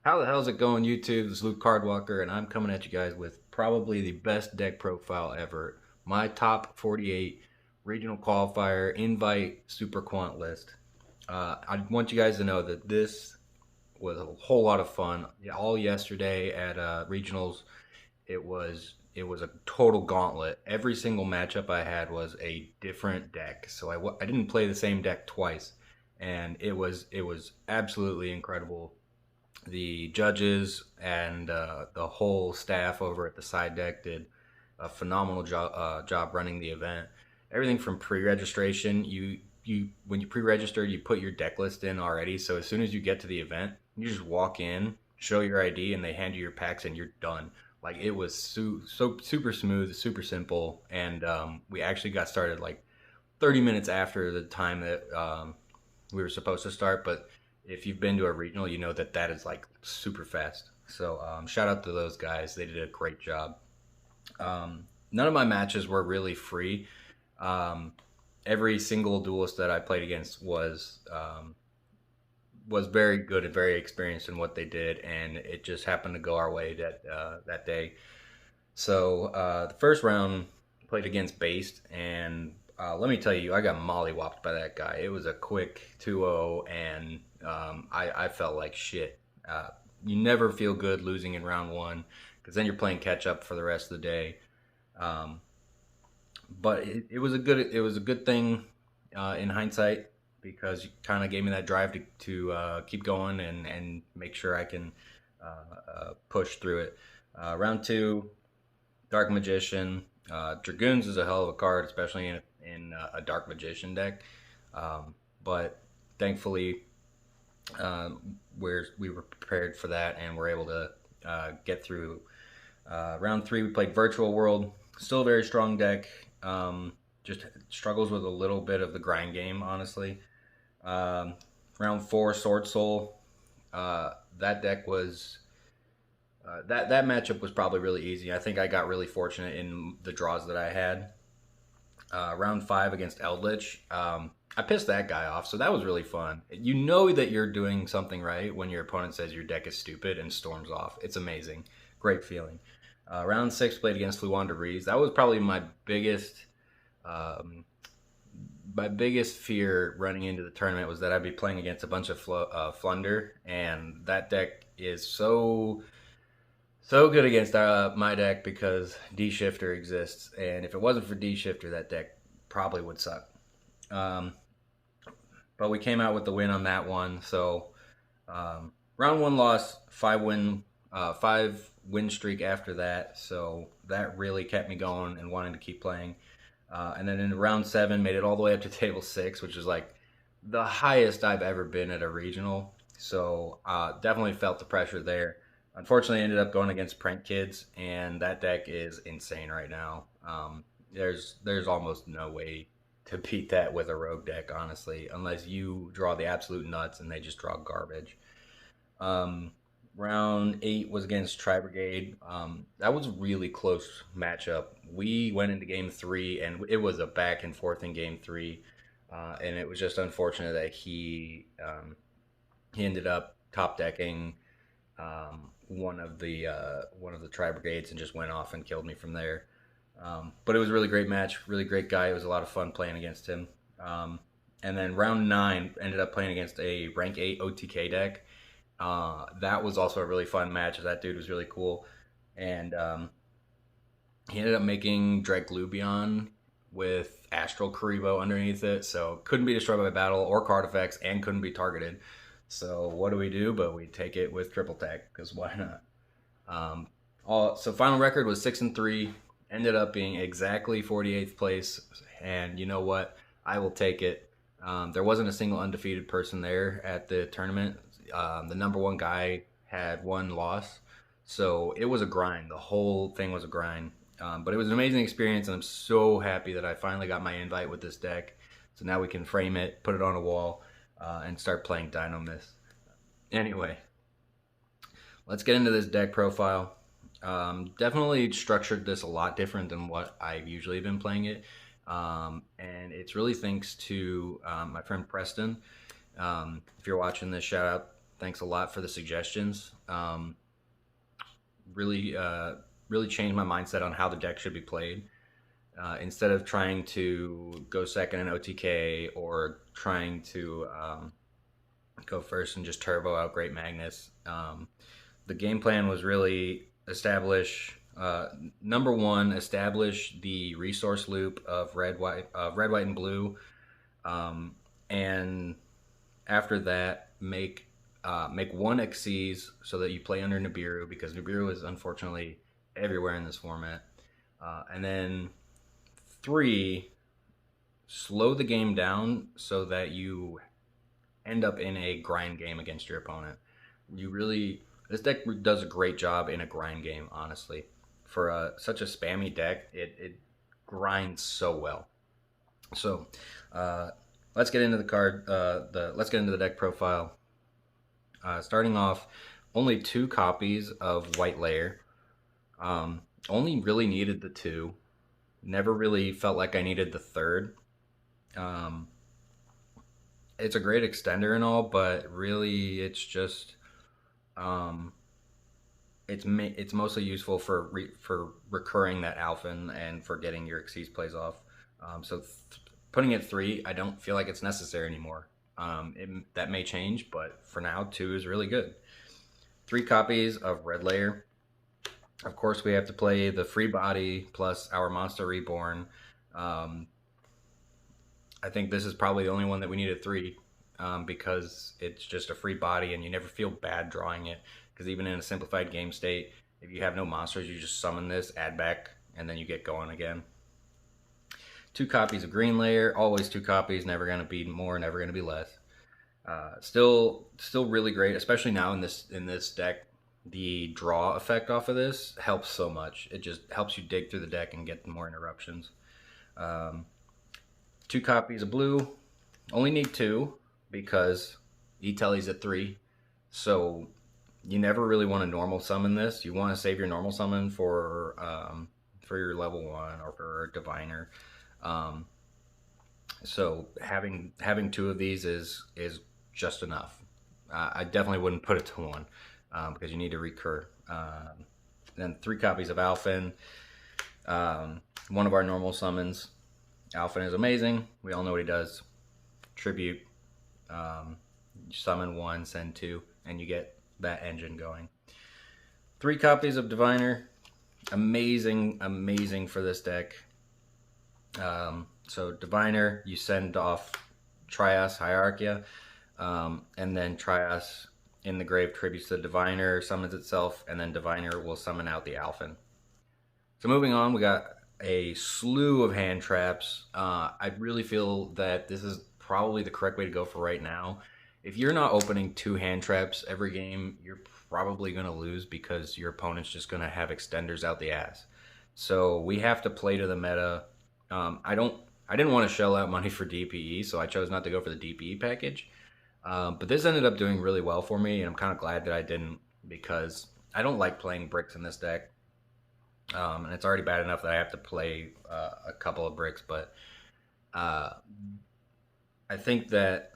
How the hell's it going, YouTube? This is Luke Cardwalker, and I'm coming at you guys with probably the best deck profile ever. My top 48 regional qualifier invite super quant list. I want you guys to know that this was a whole lot of fun. All yesterday at regionals, it was a total gauntlet. Every single matchup I had was a different deck, so I didn't play the same deck twice, and it was absolutely incredible. The judges and the whole staff over at the side deck did a phenomenal job running the event. Everything from pre-registration, you when you pre-register, you put your deck list in already. So as soon as you get to the event, you just walk in, show your ID, and they hand you your packs, and you're done. Like it was so super smooth, super simple, and we actually got started like 30 minutes after the time that we were supposed to start. But if you've been to a regional, you know that that is like super fast. So shout out to those guys. They did a great job. None of my matches were really free. Um, every single duelist that I played against was very good and very experienced in what they did, and it just happened to go our way that day. So the first round played against Based, and let me tell you, I got mollywopped by that guy. It was a quick 2-0, and I felt like shit. You never feel good losing in round one because then you're playing catch up for the rest of the day. Um, but it was a good thing in hindsight because you kind of gave me that drive to keep going and make sure I can push through it. Round two, Dark Magician. Dragoons is a hell of a card, especially in a Dark Magician deck. But thankfully, we were prepared for that and were able to get through. Round three, we played Virtual World. Still a very strong deck. Just struggles with a little bit of the grind game, honestly. Um, Round four, Sword Soul. That deck was that matchup was probably really easy. I think I got really fortunate in the draws that I had. Round five against Eldritch. I pissed that guy off, so that was really fun. You know that you're doing something right when your opponent says your deck is stupid and storms off. It's amazing. Great feeling. Round six played against Fluwander Breeze. That was probably um, my biggest fear running into the tournament was that I'd be playing against a bunch of Flunder, and that deck is so good against my deck because D Shifter exists, and if it wasn't for D Shifter, that deck probably would suck. Um, but we came out with the win on that one. So round one loss, 5 win streak after that. So that really kept me going and wanting to keep playing. And then in round seven, made it all the way up to table six, which is like the highest I've ever been at a regional. So definitely felt the pressure there. Unfortunately, I ended up going against Prank Kids, and that deck is insane right now. There's almost no way to beat that with a rogue deck, honestly, unless you draw the absolute nuts and they just draw garbage. Um, Round eight was against Tri Brigade. That was a really close matchup. We went into game three, and it was a back and forth in game three, and it was just unfortunate that he ended up top decking one of the Tri Brigades and just went off and killed me from there. But it was a really great match, really great guy. It was a lot of fun playing against him. And then round nine ended up playing against a rank 8 OTK deck. That was also a really fun match. That dude was really cool. And he ended up making Drake Lubion with Astral Karibo underneath it. So couldn't be destroyed by battle or card effects and couldn't be targeted. So what do we do? But we take it with triple tech because why not? So final record was 6-3. Ended up being exactly 48th place, and you know what? I will take it. There wasn't a single undefeated person there at the tournament. The number one guy had one loss, so it was a grind. The whole thing was a grind, but it was an amazing experience, and I'm so happy that I finally got my invite with this deck. So now we can frame it, put it on a wall, and start playing Dynamis. Anyway, let's get into this deck profile. Definitely structured this a lot different than what I've usually been playing it. And it's really thanks to my friend Preston. If you're watching this, shout out. Thanks a lot for the suggestions. Really, really changed my mindset on how the deck should be played. Instead of trying to go second in OTK or trying to go first and just turbo out Great Magnus, the game plan was really establish number one, establish the resource loop of red, white, and blue, and after that, make one Xyz so that you play under Nibiru because Nibiru is unfortunately everywhere in this format, and then three, slow the game down so that you end up in a grind game against your opponent. You really This deck does a great job in a grind game. Honestly, for such a spammy deck, it grinds so well. So let's get into the card. Let's get into the deck profile. Starting off, only 2 copies of White Layer. Only really needed the 2. Never really felt like I needed the 3rd. It's a great extender and all, but really it's just it's mostly useful for recurring that Alphen and for getting your Xyz plays off. So putting it 3, I don't feel like it's necessary anymore. That may change, but for now 2 is really good. 3 copies of Red Layer. Of course, we have to play the free body plus our Monster Reborn. I think this is probably the only one that we needed 3 because it's just a free body and you never feel bad drawing it. Because even in a simplified game state, if you have no monsters, you just summon this, add back, and then you get going again. 2 copies of Green Layer, always 2 copies, never going to be more, never going to be less. Still really great, especially now in this deck. The draw effect off of this helps so much. It just helps you dig through the deck and get more interruptions. 2 copies of blue. Only need 2 because E-Telly's at 3. So you never really want to normal summon this. You want to save your normal summon for your level 1 or for a diviner. So having 2 of these is just enough. I definitely wouldn't put it to 1 because you need to recur. Then 3 copies of Alphen. One of our normal summons. Alphen is amazing. We all know what he does. Tribute. Summon 1, send 2, and you get that engine going. 3 copies of Diviner. Amazing for this deck. So Diviner, you send off Trias Hierarchia, and then Trias in the grave tributes to the Diviner, summons itself, and then Diviner will summon out the Alphen. So moving on, we got a slew of hand traps. I really feel that this is probably the correct way to go for right now. If you're not opening 2 hand traps every game, you're probably going to lose because your opponent's just going to have extenders out the ass. So we have to play to the meta. I didn't want to shell out money for DPE, so I chose not to go for the DPE package. But this ended up doing really well for me, and I'm kind of glad that I didn't because I don't like playing bricks in this deck. And it's already bad enough that I have to play a couple of bricks, but I think that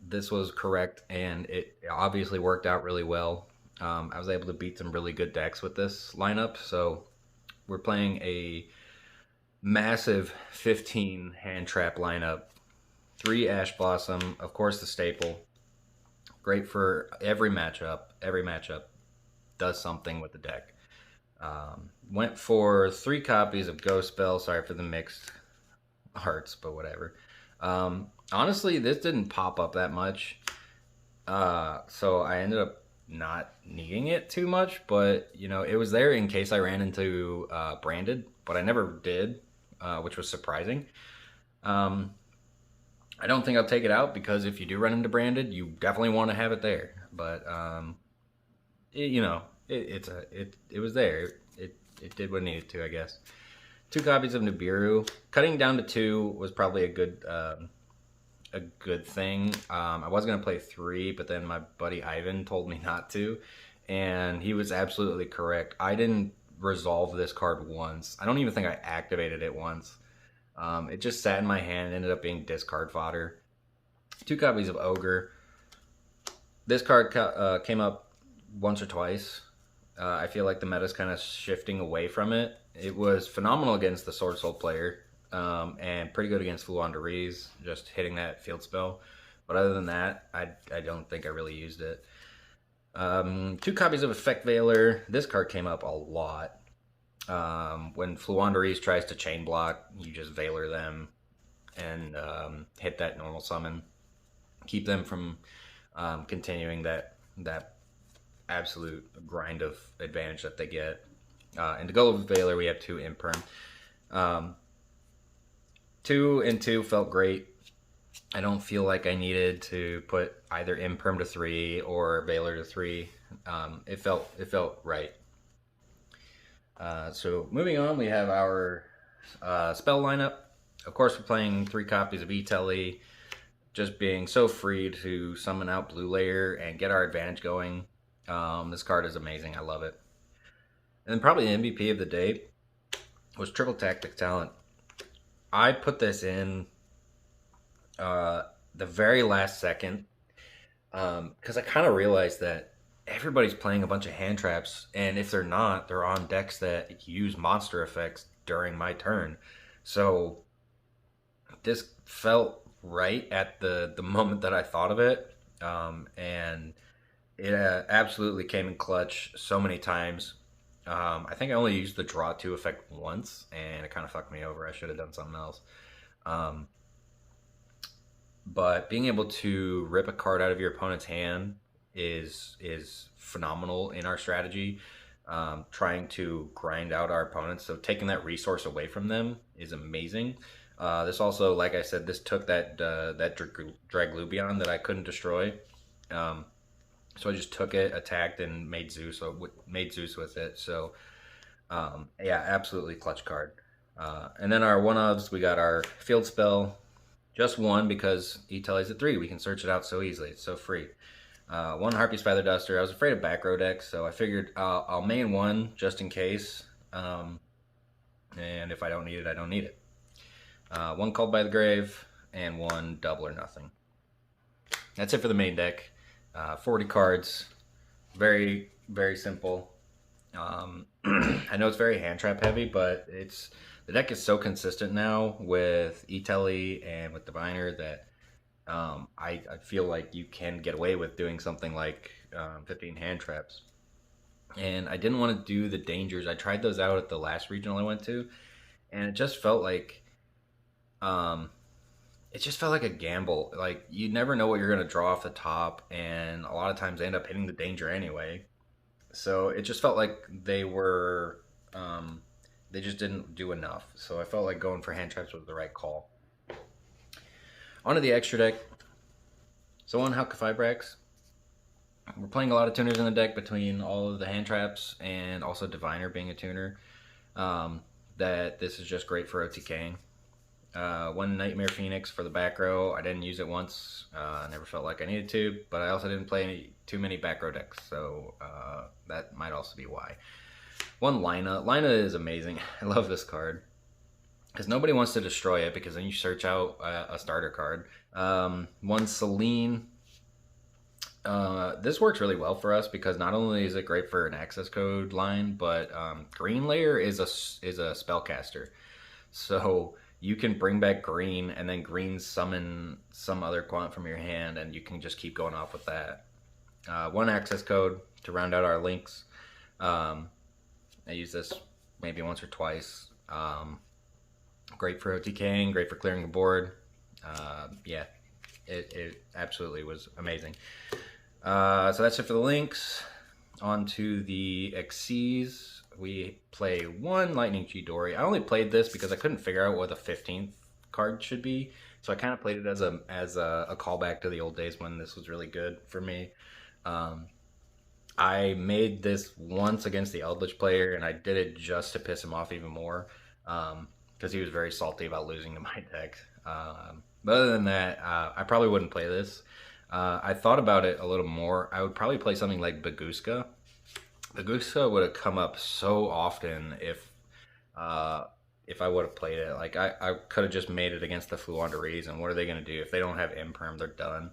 this was correct, and it obviously worked out really well. I was able to beat some really good decks with this lineup, so we're playing a massive 15 hand trap lineup. 3 Ash Blossom, of course the staple. Great for every matchup. Every matchup does something with the deck. Went for 3 copies of Ghost Spell. Sorry for the mixed hearts, but whatever. Honestly, this didn't pop up that much. So I ended up not needing it too much, but you know, it was there in case I ran into Branded, but I never did, which was surprising. I don't think I'll take it out because if you do run into Branded, you definitely want to have it there. But it was there. It did what it needed to, I guess. 2 copies of Nibiru. Cutting down to 2 was probably a good thing. I was gonna play 3, but then my buddy Ivan told me not to, and he was absolutely correct. I didn't resolve this card once. I don't even think I activated it once. It just sat in my hand and ended up being discard fodder. 2 copies of Ogre. This card came up once or twice. I feel like the meta's kind of shifting away from it. It was phenomenal against the Sword Soul player, and pretty good against Fluandereeze, just hitting that field spell. But other than that, I don't think I really used it. Two copies of Effect Veiler. This card came up a lot. When Fluandereeze tries to chain block, you just Veiler them and hit that normal summon. Keep them from continuing that absolute grind of advantage that they get. And to go with Veiler, we have two Imperm. 2 and 2 felt great. I don't feel like I needed to put either Imperm to 3 or Veiler to 3. It felt right. So moving on, we have our spell lineup. Of course, we're playing 3 copies of E-Telly, just being so free to summon out Blue Layer and get our advantage going. This card is amazing. I love it. And probably the MVP of the day was Triple Tactic Talent. I put this in the very last second because I kind of realized that everybody's playing a bunch of hand traps, and if they're not, they're on decks that use monster effects during my turn. So this felt right at the moment that I thought of it, and it absolutely came in clutch so many times. I think I only used the draw 2 effect once, and it kind of fucked me over. I should have done something else. Um, but being able to rip a card out of your opponent's hand is phenomenal in our strategy. Trying to grind out our opponents, so taking that resource away from them is amazing. This also, like I said, this took that Draglubion that I couldn't destroy. So I just took it, attacked, and made Zeus with it. So yeah, absolutely clutch card. And then our one ofs, we got our field spell, just one because E-Telly's at 3. We can search it out so easily. It's so free. One Harpy's Feather Duster. I was afraid of back row decks, so I figured I'll main one just in case. And if I don't need it, I don't need it. One Called by the Grave, and one Double or Nothing. That's it for the main deck. 40 cards. Very, very simple. I know it's very hand trap heavy, but the deck is so consistent now with E-Telly and with Diviner that I feel like you can get away with doing something like 15 hand traps. And I didn't want to do the dangers. I tried those out at the last regional I went to, and it just felt like a gamble. Like, you never know what you're gonna draw off the top, and a lot of times they end up hitting the danger anyway. So it just felt like they just didn't do enough. So I felt like going for hand traps was the right call. Onto the extra deck. So on Halqifibrax, we're playing a lot of tuners in the deck between all of the hand traps and also Diviner being a tuner. That this is just great for OTKing. One Nightmare Phoenix for the back row. I didn't use it once. I never felt like I needed to, but I also didn't play too many back row decks, so that might also be why. One Lina. Lina is amazing. I love this card because nobody wants to destroy it, because then you search out a starter card. One Celine. This works really well for us because not only is it great for an access code line, but Green Layer is a spellcaster, so you can bring back green and then green summon some other Quant from your hand, and you can just keep going off with that. One access code to round out our links. I use this maybe once or twice. Great for OTKing, great for clearing the board. Yeah, it absolutely was amazing. So that's it for the links. On to the XCs. We play one Lightning Chidori. I only played this because I couldn't figure out what the 15th card should be. So I kind of played it as a callback to the old days when this was really good for me. I made this once against the Eldritch player, and I did it just to piss him off even more, because he was very salty about losing to my deck. But other than that, I probably wouldn't play this. I thought about it a little more. I would probably play something like Baguska. Baguska would have come up so often if I would have played it. Like, I could have just made it against the Fluandereeze, and what are they going to do? If they don't have Imperm, they're done.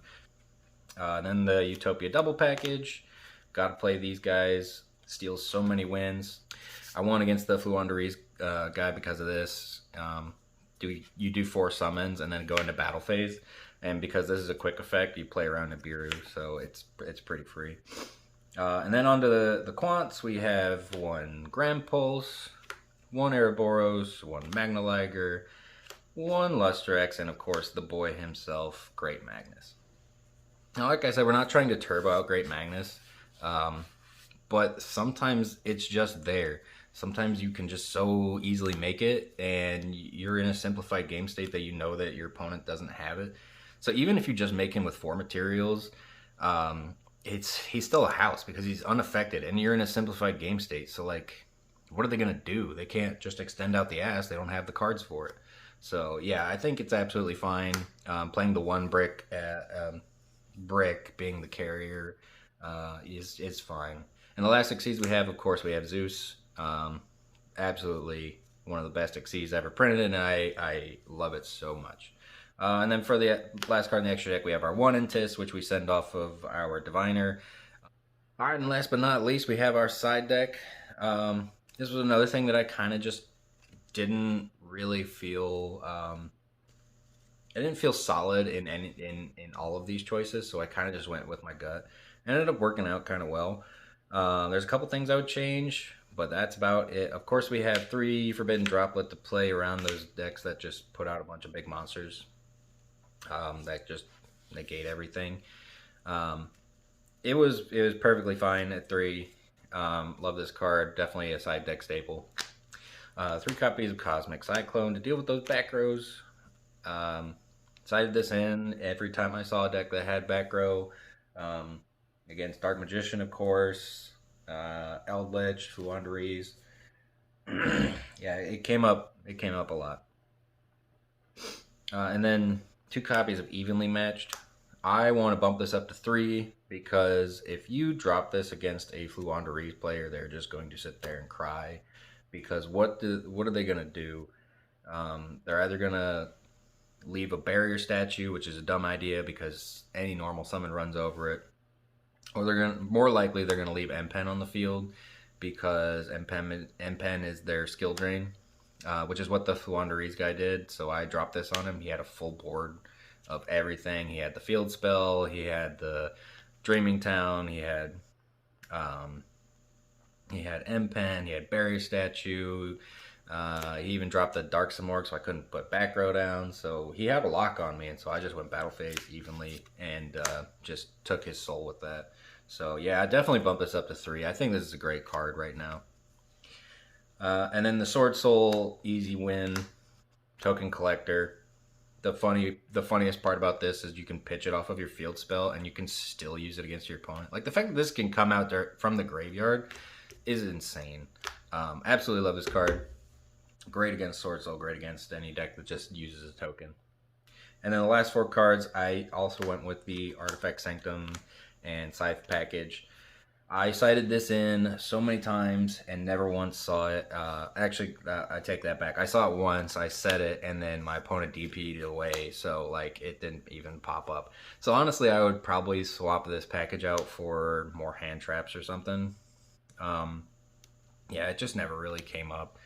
Then the Utopia double package. Got to play these guys. Steals so many wins. I won against the Fluanderies guy because of this. You do 4 summons and then go into battle phase, and because this is a quick effect, you play around Nibiru, so it's pretty free. And then onto the Quants, we have 1 Grand Pulse, 1 Ouroboros, 1 Magnaliger, 1 Lustrex, and of course the boy himself, Great Magnus. Now, like I said, we're not trying to turbo out Great Magnus, but sometimes it's just there. Sometimes you can just so easily make it, and you're in a simplified game state that you know that your opponent doesn't have it. So even if you just make him with 4 materials, he's still a house because he's unaffected, and you're in a simplified game state. So like, what are they gonna do? They can't just extend out the ass. They don't have the cards for it. So yeah, I think it's absolutely fine. Playing the 1 brick, brick being the carrier, is fine. And the last Xyz we have, of course, we have Zeus. Absolutely one of the best Xyz ever printed, and I love it so much. And then for the last card in the extra deck, we have our 1 Intis, which we send off of our Diviner. All right, and last but not least, we have our side deck. This was another thing that I kind of just didn't really feel. I didn't feel solid in all of these choices, so I kind of just went with my gut. It ended up working out kind of well. There's a couple things I would change, but that's about it. Of course, we have 3 Forbidden Droplet to play around those decks that just put out a bunch of big monsters that just negate everything. It was perfectly fine at 3. Love this card. Definitely a side deck staple. 3 copies of Cosmic Cyclone to deal with those back rows. Sided this in every time I saw a deck that had back row. Against Dark Magician, of course, Eldritch, Fluanderies. Yeah, it came up a lot. And then 2 copies of Evenly Matched. I want to bump this up to 3 because if you drop this against a Fluanderies player, they're just going to sit there and cry. Because what are they gonna do? They're either gonna leave a barrier statue, which is a dumb idea because any normal summon runs over it, or more likely they're gonna leave M-Pen on the field because M-Pen is their skill drain, which is what the Fluanderies guy did. So I dropped this on him. He had a full board of everything. He had the field spell, he had the Dreaming Town, he had M-Pen, he had Barrier Statue, he even dropped the Dark Samorg, so I couldn't put back row down. So he had a lock on me, and so I just went battle phase evenly and just took his soul with that. So yeah, I definitely bumped this up to 3. I think this is a great card right now. And then the Sword Soul, easy win, token collector. The funniest part about this is you can pitch it off of your field spell, and you can still use it against your opponent. Like, the fact that this can come out there from the graveyard is insane. Absolutely love this card. Great against Sword Soul, great against any deck that just uses a token. And then the last 4 cards, I also went with the Artifact Sanctum and Scythe package. I cited this in so many times and never once saw it. Actually, I take that back. I saw it once, I said it, and then my opponent DP'd away, so like it didn't even pop up. So honestly, I would probably swap this package out for more hand traps or something. Yeah, it just never really came up.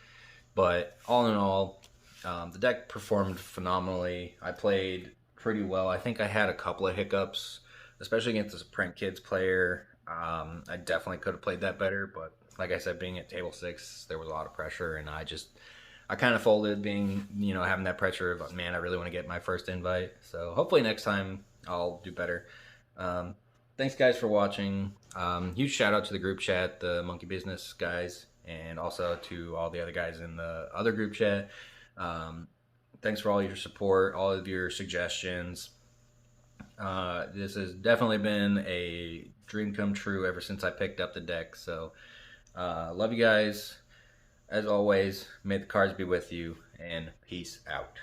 But all in all, the deck performed phenomenally. I played pretty well. I think I had a couple of hiccups, especially against this Print Kids player. I definitely could have played that better, but like I said, being at table 6, there was a lot of pressure, and I kind of folded, being, having that pressure of, man, I really want to get my first invite. So hopefully next time I'll do better. Thanks guys for watching. Huge shout out to the group chat, the Monkey Business guys, and also to all the other guys in the other group chat. Thanks for all your support, all of your suggestions. This has definitely been a dream come true ever since I picked up the deck. So love you guys. As always, may the cards be with you, and peace out.